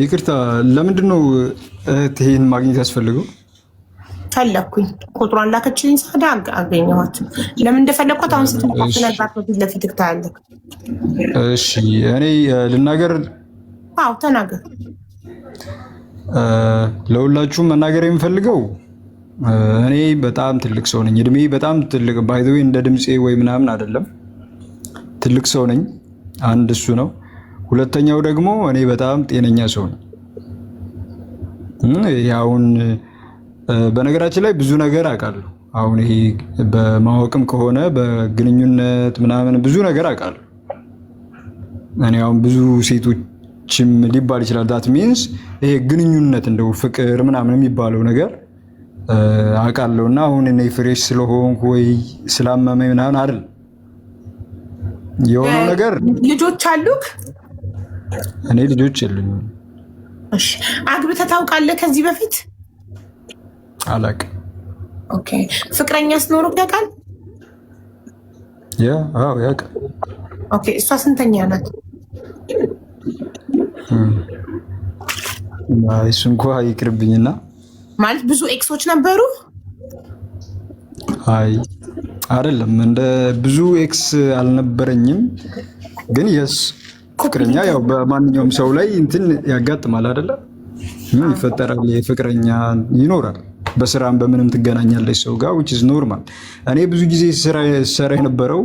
ይቅርታ ለምንድነው ይሄን ማግኘት ያስፈልገው? ፈለኩኝ ቁጥሯን ላከችልኝ ሳዳ አገኘኋት። ለምን እንደፈለኳት አሁን ስትነግራት ነው ፊት ለፊት ታያለህ። እሺ እኔ ልናገር? አዎ ተናገር። ለሁላችሁም መናገር የምፈልገው እኔ በጣም ትልቅ ሰው ነኝ። እድሜ በጣም ትልቅ ባይ ዘ ዌይ እንደ ድምጼ ወይ ምናምን አይደለም። ትልቅ ሰው ነኝ። አንድ እሱ ነው። ሁለተኛው ደግሞ እኔ በጣም ጤነኛ ሰው ነኝ። ያውን በነገራችን ላይ ብዙ ነገር አውቃለሁ። አሁን ይሄ በማወቅም ከሆነ በግንኙነት ምናምን ብዙ ነገር አውቃለሁ። እኔ አሁን ብዙ ሴቶችም ሊባል ይችላል ዳት ሚንስ ይሄ ግንኙነት እንደው ፍቅር ምናምን የሚባለው ነገር አውቃለሁና አሁን እኔ ፍሬሽ ስለሆንኩ ወይ ስላመመኝ ምናምን አይደል የሆነው ነገር። ልጆች አሉክ? እኔ ልጆች የሉኝም። እሺ አግብተህ ታውቃለህ ከዚህ በፊት? አላውቅም። ኦኬ ፍቅረኛ ስኖርክ ያውቃል? አዎ ያውቃል። ኦኬ እሷ ስንተኛ ናት? እሱ እንኳን ይቅርብኝና ማለት ብዙ ኤክሶች ነበሩ? አይ አይደለም፣ እንደ ብዙ ኤክስ አልነበረኝም። ግን የስ ፍቅረኛ ያው በማንኛውም ሰው ላይ እንትን ያጋጥማል አይደለ? ምን ይፈጠራል? የፍቅረኛ ይኖራል። በስራም በምንም ትገናኛለች ሰው ጋር which is normal። እኔ ብዙ ጊዜ ሰራ የነበረው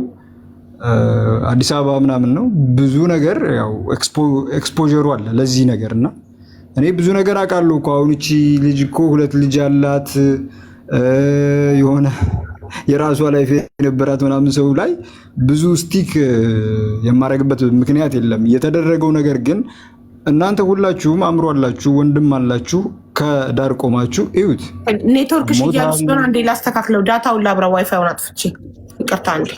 አዲስ አበባ ምናምን ነው። ብዙ ነገር ያው ኤክስፖዠሩ አለ ለዚህ ነገር እና እኔ ብዙ ነገር አውቃለሁ እኮ። አሁን እቺ ልጅ እኮ 2 ልጅ አላት የሆነ የራሷ ላይፍ የነበራት ምናምን ሰው ላይ ብዙ ስቲክ የማረግበት ምክንያት የለም። የተደረገው ነገር ግን እናንተ ሁላችሁም አእምሮ አላችሁ፣ ወንድም አላችሁ፣ ከዳር ቆማችሁ እዩት። ኔትወርክሽ እያልሽ ነው። አንዴ ላስተካክለው፣ ዳታውን ላብራ፣ ዋይፋይውን አጥፍቼ። ይቅርታ አንዴ።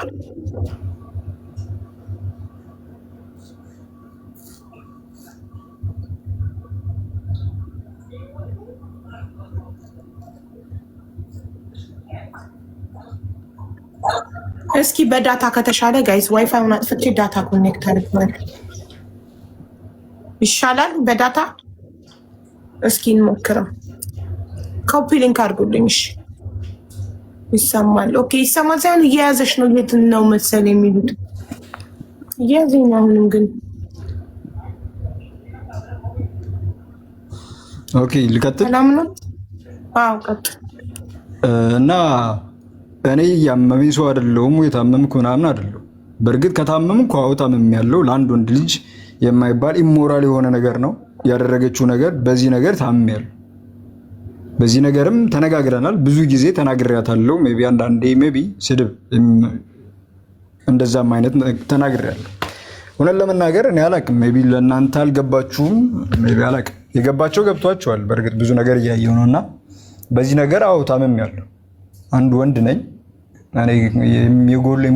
እስኪ በዳታ ከተሻለ ጋይስ ዋይፋይውን አጥፍቼ ዳታ ኮኔክት አድርገዋለሁ። ይሻላል በዳታ? እስኪ እንሞክረው። ኮፒ ሊንክ አድርጉልኝ። እሺ ይሰማል? ኦኬ ይሰማል ሳይሆን እየያዘሽ ነው። የት ነው መሰል የሚሉት እየያዘኝ ነው። አሁንም ግን ኦኬ ልቀጥል? ሰላም ነው? አዎ ቀጥል። እና እኔ ያመመኝ ሰው አይደለሁም፣ የታመምኩ ምናምን አይደለሁም። በእርግጥ ከታመምኩ አዎ ታመም ያለው ለአንድ ወንድ ልጅ የማይባል ኢሞራል የሆነ ነገር ነው ያደረገችው ነገር። በዚህ ነገር ታምሜያለሁ። በዚህ ነገርም ተነጋግረናል። ብዙ ጊዜ ተናግሬያታለሁ። ሜቢ አንዳንዴ ሜቢ ስድብ እንደዛም አይነት ተናግሬያለሁ። እውነት ለመናገር እኔ አላቅም። ሜቢ ለእናንተ አልገባችሁም። ሜቢ አላቅም። የገባቸው ገብቷቸዋል። በእርግጥ ብዙ ነገር እያየሁ ነውና በዚህ ነገር አዎ ታምሜያለሁ። አንድ ወንድ ነኝ እኔ የጎለኝ